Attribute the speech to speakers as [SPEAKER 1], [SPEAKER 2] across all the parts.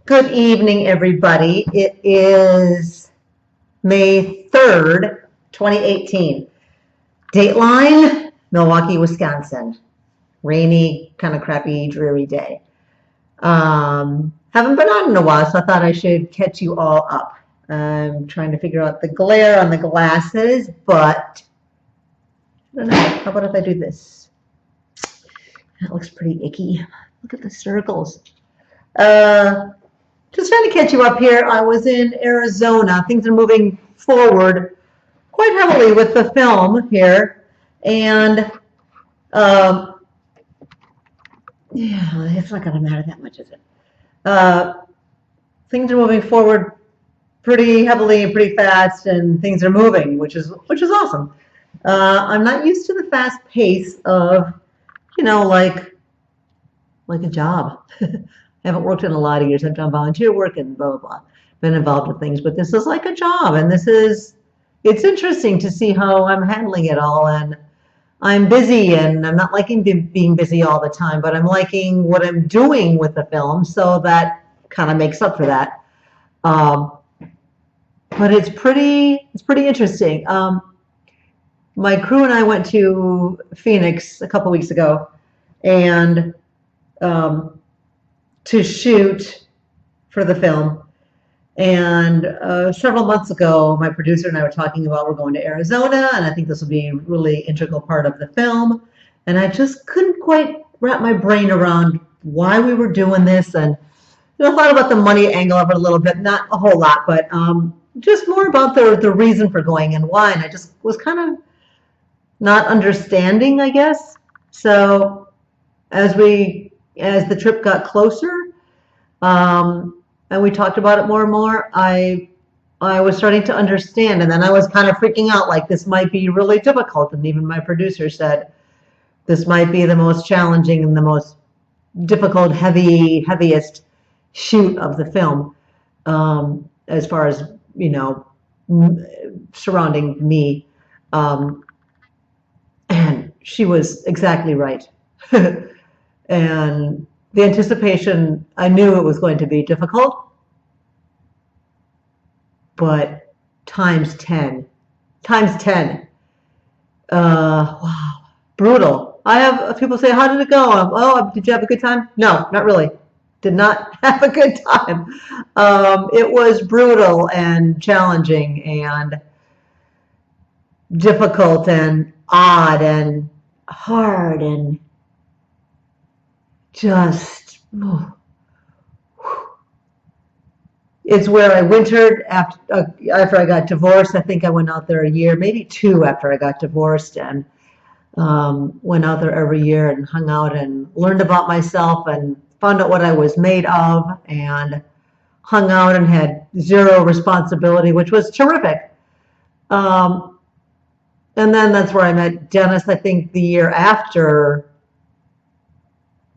[SPEAKER 1] Good evening, everybody. It is May 3rd, 2018. Dateline, Milwaukee, Wisconsin. Rainy, kind of crappy, dreary day. Haven't been on in a while, so I thought I should catch you all up. I'm trying to figure out the glare on the glasses, but I don't know. How about if I do this? That looks pretty icky. Look at the circles. Just trying to catch you up here. I was in Arizona. Things are moving forward quite heavily with the film here. And yeah, it's not going to matter that much, is it? Things are moving forward pretty heavily and pretty fast, and things are moving, which is awesome. I'm not used to the fast pace of, like a job. I haven't worked in a lot of years. I've done volunteer work and blah, blah, blah. Been involved with things, but this is like a job, and it's interesting to see how I'm handling it all. And I'm busy, and I'm not liking being busy all the time, but I'm liking what I'm doing with the film, so that kind of makes up for that. But it's pretty interesting. My crew and I went to Phoenix a couple weeks ago, and to shoot for the film. And several months ago, my producer and I were talking about we're going to Arizona, and I think this will be a really integral part of the film. And I just couldn't quite wrap my brain around why we were doing this. And I thought about the money angle of it a little bit, not a whole lot, but just more about the reason for going and why. And I just was kind of not understanding, I guess. So as the trip got closer, and we talked about it more and more, I was starting to understand, and then I was kind of freaking out, like this might be really difficult. And even my producer said this might be the most challenging and the most difficult, heaviest shoot of the film, as far as surrounding me. And she was exactly right. And the anticipation, I knew it was going to be difficult, but times 10. Wow, brutal. I have people say, how did it go? Oh, did you have a good time? No, not really. Did not have a good time. It was brutal and challenging and difficult and odd and hard and just, it's where I wintered after I got divorced. I think I went out there a year, maybe two after I got divorced, and went out there every year and hung out and learned about myself and found out what I was made of, and hung out and had zero responsibility, which was terrific. And then that's where I met Dennis, I think the year after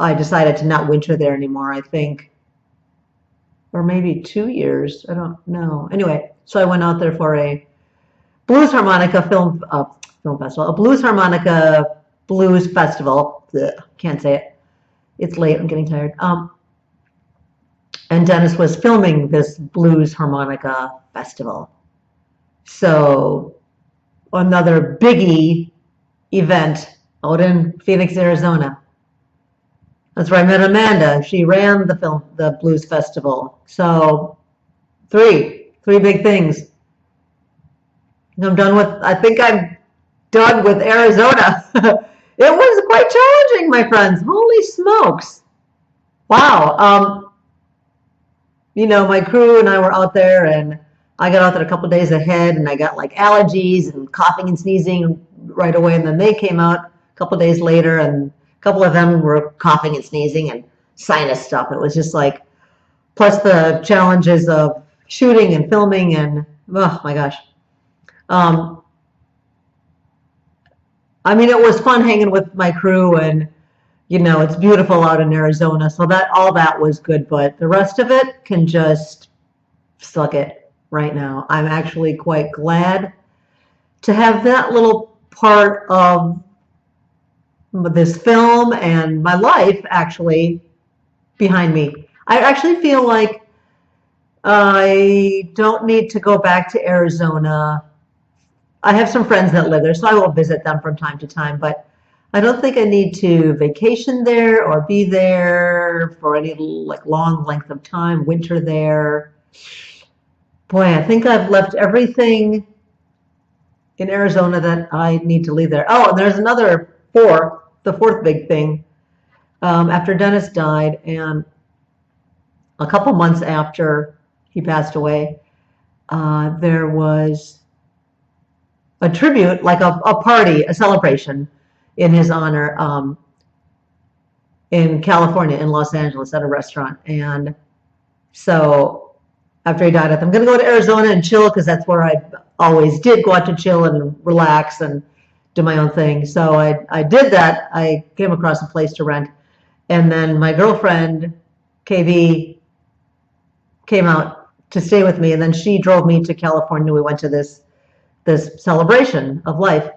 [SPEAKER 1] I decided to not winter there anymore, I think. Or maybe 2 years, I don't know. Anyway, so I went out there for a blues harmonica film festival, a blues harmonica blues festival. Ugh, can't say it. It's late, I'm getting tired. And Dennis was filming this blues harmonica festival. So another biggie event out in Phoenix, Arizona. That's where I met Amanda. She ran the blues festival. So three big things. I think I'm done with Arizona. It was quite challenging, my friends. Holy smokes. Wow. My crew and I were out there, and I got out there a couple days ahead, and I got like allergies and coughing and sneezing right away. And then they came out a couple days later, and a couple of them were coughing and sneezing and sinus stuff. It was just like, plus the challenges of shooting and filming, and oh my gosh. It was fun hanging with my crew, and it's beautiful out in Arizona, so all that was good, but the rest of it can just suck it right now. I'm actually quite glad to have that little part of this film and my life actually behind me. I actually feel like I don't need to go back to Arizona. I have some friends that live there, so I will visit them from time to time, but I don't think I need to vacation there or be there for any like long length of time, winter there. Boy, I think I've left everything in Arizona that I need to leave there. Oh, and there's another the fourth big thing. After Dennis died, and a couple months after he passed away, there was a tribute, like a party, a celebration in his honor in California, in Los Angeles, at a restaurant. And so after he died, I thought, I'm going to go to Arizona and chill because that's where I always did go out to chill and relax and do my own thing. So I did that. I came across a place to rent. And then my girlfriend, KV, came out to stay with me. And then she drove me to California. We went to this celebration of life.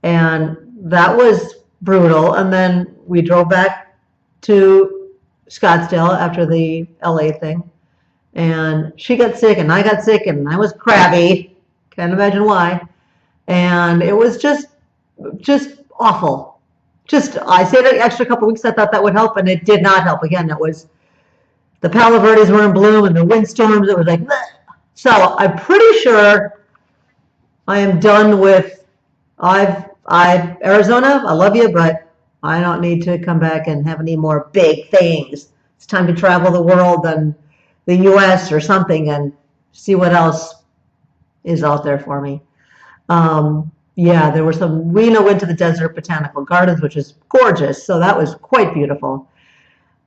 [SPEAKER 1] And that was brutal. And then we drove back to Scottsdale after the LA thing. And she got sick and I got sick and I was crabby. Can't imagine why. And it was just awful. I stayed an extra couple weeks. I thought that would help, and it did not help. Again, it was the Palo Verdes were in bloom and the windstorms. It was like, bleh. So I'm pretty sure I am done with Arizona. I love you, but I don't need to come back and have any more big things. It's time to travel the world and the U.S. or something and see what else is out there for me. Yeah, there were we went to the Desert Botanical Gardens, which is gorgeous. So that was quite beautiful.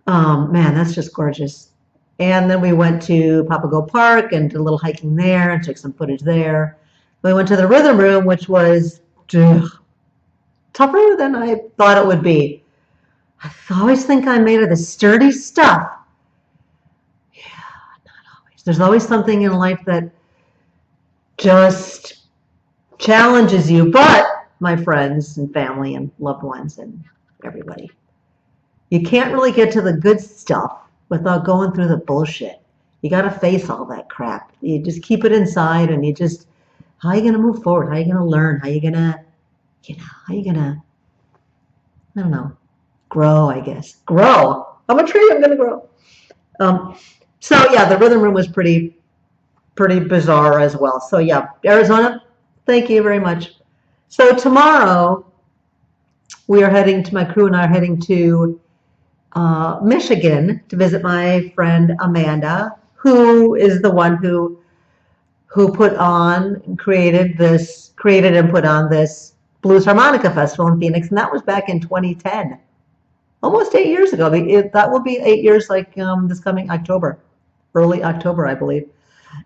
[SPEAKER 1] Man, that's just gorgeous. And then we went to Papago Park and did a little hiking there and took some footage there. We went to the Rhythm Room, which was tougher than I thought it would be. I always think I'm made of this sturdy stuff. Yeah, not always. There's always something in life that just challenges you. But my friends and family and loved ones and everybody, you can't really get to the good stuff without going through the bullshit. You got to face all that crap. You just keep it inside, and how are you going to move forward? How are you going to learn? How are you going to, I don't know, grow, I guess. Grow. I'm a tree, I'm going to grow. So yeah, the Rhythm Room was pretty bizarre as well. So yeah, Arizona, thank you very much. So tomorrow, my crew and I are heading to Michigan to visit my friend Amanda, who is the one who put on and created and put on this Blues Harmonica Festival in Phoenix, and that was back in 2010, almost 8 years ago. That will be 8 years, like this coming October, early October, I believe.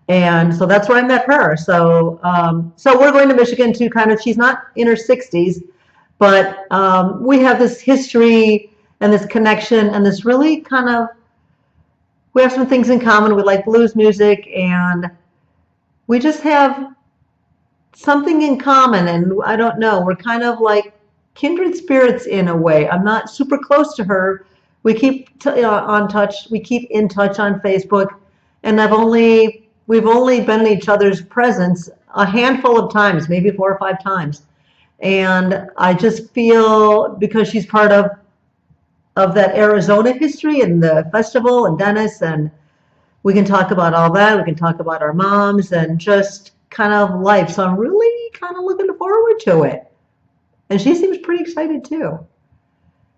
[SPEAKER 1] And so that's where I met her. So we're going to Michigan to she's not in her 60s, but we have this history and this connection and this really we have some things in common. We like blues music, and we just have something in common. And I don't know, we're kind of like kindred spirits in a way. I'm not super close to her. We keep on touch. We keep in touch on Facebook, and we've only been in each other's presence a handful of times, maybe 4 or 5 times. And I just feel, because she's part of that Arizona history and the festival and Dennis, and we can talk about all that. We can talk about our moms and just life. So I'm really looking forward to it. And she seems pretty excited too.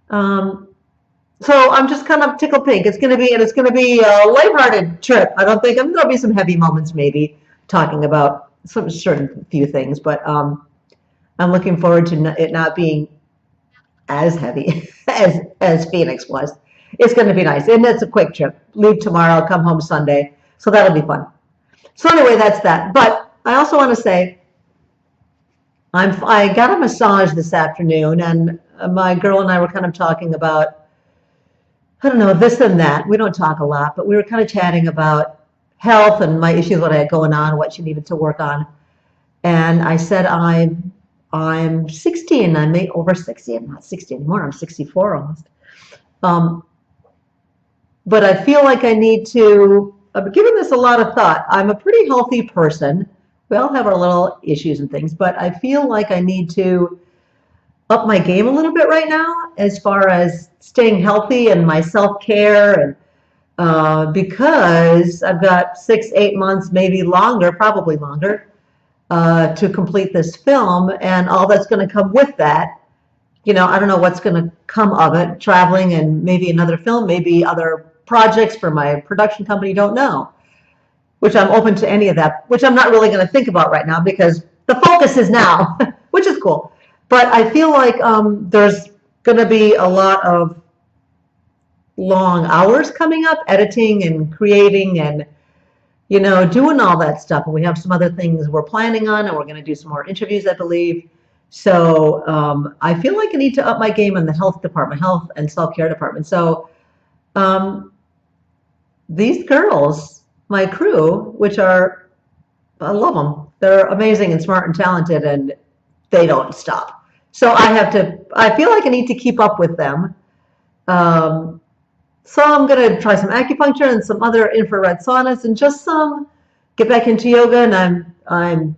[SPEAKER 1] So I'm just tickled pink. It's going to be a lighthearted trip. I don't think there'll be some heavy moments, maybe talking about some certain few things, but I'm looking forward to it not being as heavy as Phoenix was. It's going to be nice, and it's a quick trip. Leave tomorrow, come home Sunday, so that'll be fun. So anyway, that's that. But I also want to say, I got a massage this afternoon, and my girl and I were talking about, I don't know, this and that. We don't talk a lot, but we were chatting about health and my issues, what I had going on, what she needed to work on. And I said, I'm 60 and I'm over 60. I'm not 60 anymore. I'm 64 almost. But I feel like I need to I've given this a lot of thought. I'm a pretty healthy person. We all have our little issues and things, but I feel like I need to up my game a little bit right now as far as staying healthy and my self-care, and because I've got 6, 8 months, maybe longer, probably longer, to complete this film and all that's going to come with that. I don't know what's going to come of it, traveling and maybe another film, maybe other projects for my production company, don't know. Which I'm open to any of that, which I'm not really going to think about right now because the focus is now, which is cool. But I feel like there's going to be a lot of long hours coming up, editing and creating and, doing all that stuff. And we have some other things we're planning on, and we're going to do some more interviews, I believe. So I feel like I need to up my game in the health department, health and self-care department. So these girls, my crew, which are, I love them. They're amazing and smart and talented, and they don't stop. So I feel like I need to keep up with them. So I'm going to try some acupuncture and some other infrared saunas and just get back into yoga. And I'm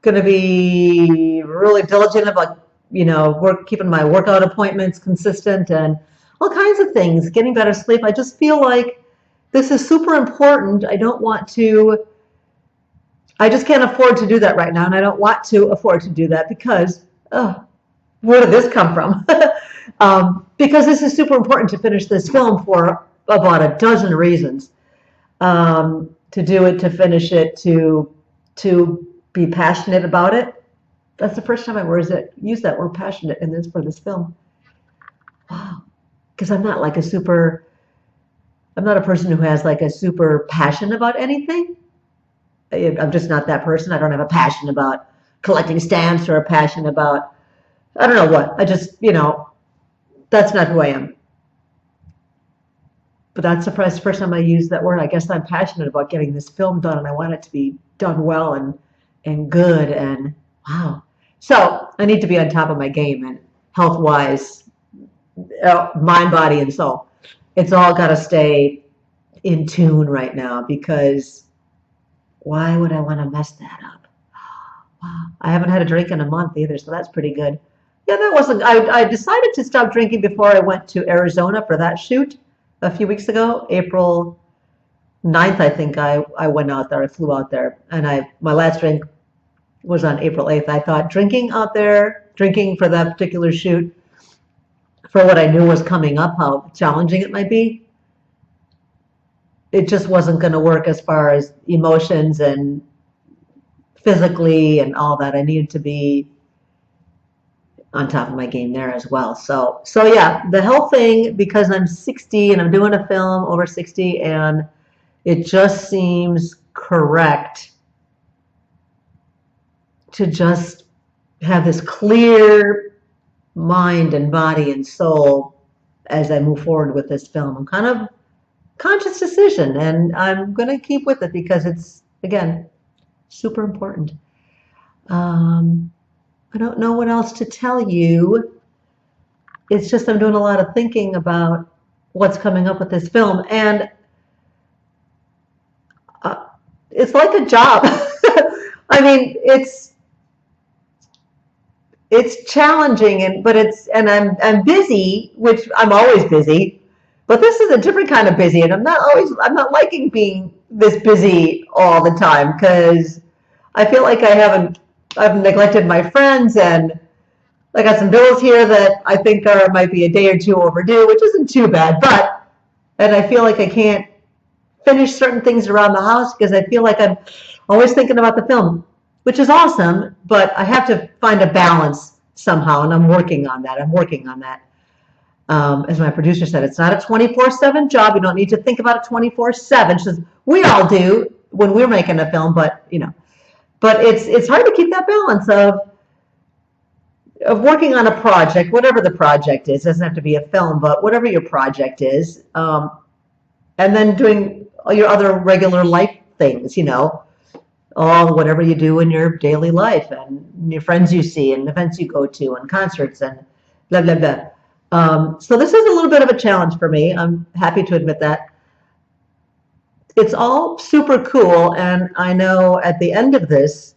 [SPEAKER 1] going to be really diligent about, keeping my workout appointments consistent and all kinds of things, getting better sleep. I just feel like this is super important. I just can't afford to do that right now. And I don't want to afford to do that because, where did this come from? Because this is super important to finish this film for about a dozen reasons. To do it, to finish it, to be passionate about it. That's the first time I used that word passionate for this film. Wow. Because I'm not a person who has like a super passion about anything. I'm just not that person. I don't have a passion about collecting stamps or a passion about, I don't know what. I just, that's not who I am. But that's the first time I used that word. I guess I'm passionate about getting this film done, and I want it to be done well and good, and wow. So I need to be on top of my game, and health-wise, mind, body, and soul. It's all got to stay in tune right now, because why would I want to mess that up? Wow. I haven't had a drink in a month either, so that's pretty good. Yeah, that wasn't, I decided to stop drinking before I went to Arizona for that shoot a few weeks ago. April 9th, I think I went out there. I flew out there, and my last drink was on April 8th. I thought drinking out there, drinking for that particular shoot, for what I knew was coming up, how challenging it might be, it just wasn't going to work as far as emotions and physically and all that. I needed to be on top of my game there as well. So yeah, the health thing, because I'm 60 and I'm doing a film over 60, and it just seems correct to just have this clear mind and body and soul as I move forward with this film. I'm kind of conscious decision, and I'm going to keep with it because it's, again, super important. I don't know what else to tell you. It's just I'm doing a lot of thinking about what's coming up with this film, and it's like a job. I mean, it's challenging, and I'm busy, which I'm always busy, but this is a different kind of busy, and I'm not liking being this busy all the time, because I feel like I've neglected my friends, and I got some bills here that I think might be a day or two overdue, which isn't too bad, and I feel like I can't finish certain things around the house because I feel like I'm always thinking about the film, which is awesome, but I have to find a balance somehow, and I'm working on that. As my producer said, it's not a 24/7 job. You don't need to think about it 24/7. She says, we all do when we're making a film, but it's hard to keep that balance of working on a project, whatever the project is. It doesn't have to be a film, but whatever your project is, and then doing all your other regular life things, all whatever you do in your daily life, and your friends you see, and events you go to, and concerts, and blah, blah, blah. So this is a little bit of a challenge for me. I'm happy to admit that. it's all super cool, and I know at the end of this,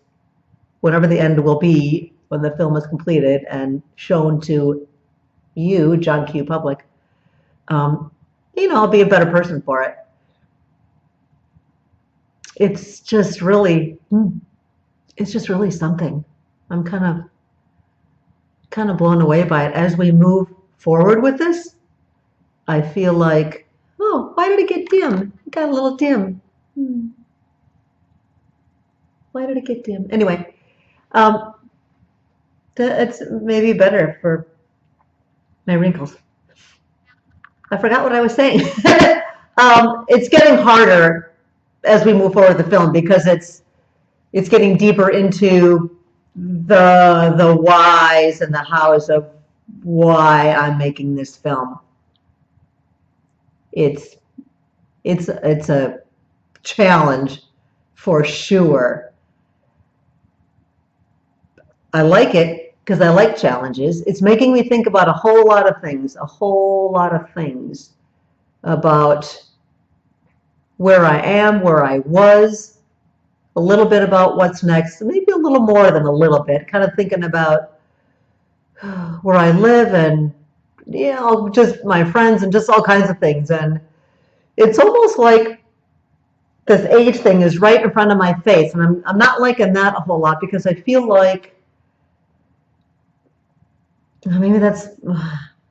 [SPEAKER 1] whatever the end will be, when the film is completed and shown to you, John Q. Public, um, I'll be a better person for it. It's just really, it's just really something. I'm kind of blown away by it. As we move forward with this, I feel like, oh, why did it get dim? It got a little dim. Why did it get dim? Anyway, um, it's maybe better for my wrinkles. I forgot what I was saying. It's getting harder as we move forward with the film because it's getting deeper into the whys and the hows of why I'm making this film. It's it's a challenge for sure. I like it because I like challenges. It's making me think about a whole lot of things, about where I am, where I was, a little bit about what's next, maybe a little more than a little bit, kind of thinking about where I live and just my friends and just all kinds of things. And it's almost like this age thing is right in front of my face, and I'm not liking that a whole lot because I feel like maybe that's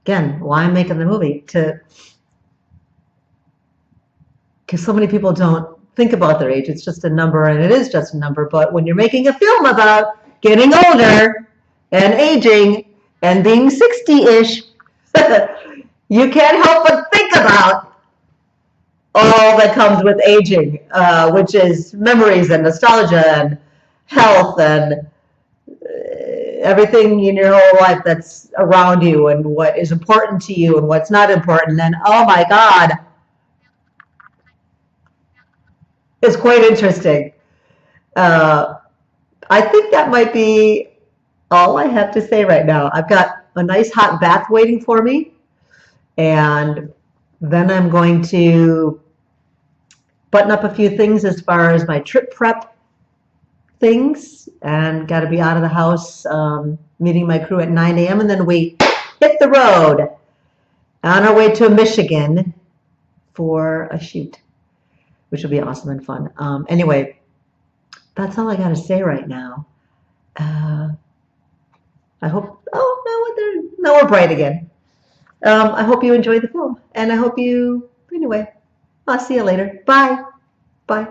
[SPEAKER 1] again why I'm making the movie because so many people don't think about their age. It's just a number, and it is just a number. But when you're making a film about getting older and aging and being 60-ish, you can't help but think about all that comes with aging, which is memories and nostalgia and health and everything in your whole life that's around you and what is important to you and what's not important. And oh my God, it's quite interesting. Uh, I think that might be all I have to say right now. I've got a nice hot bath waiting for me, and then I'm going to button up a few things as far as my trip prep things, and got to be out of the house, meeting my crew at 9 a.m., and then we hit the road on our way to Michigan for a shoot, which will be awesome and fun. Anyway, that's all I got to say right now. I hope. Oh no, now we're bright again. I hope you enjoyed the film, and I hope you. Anyway, I'll see you later. Bye. Bye.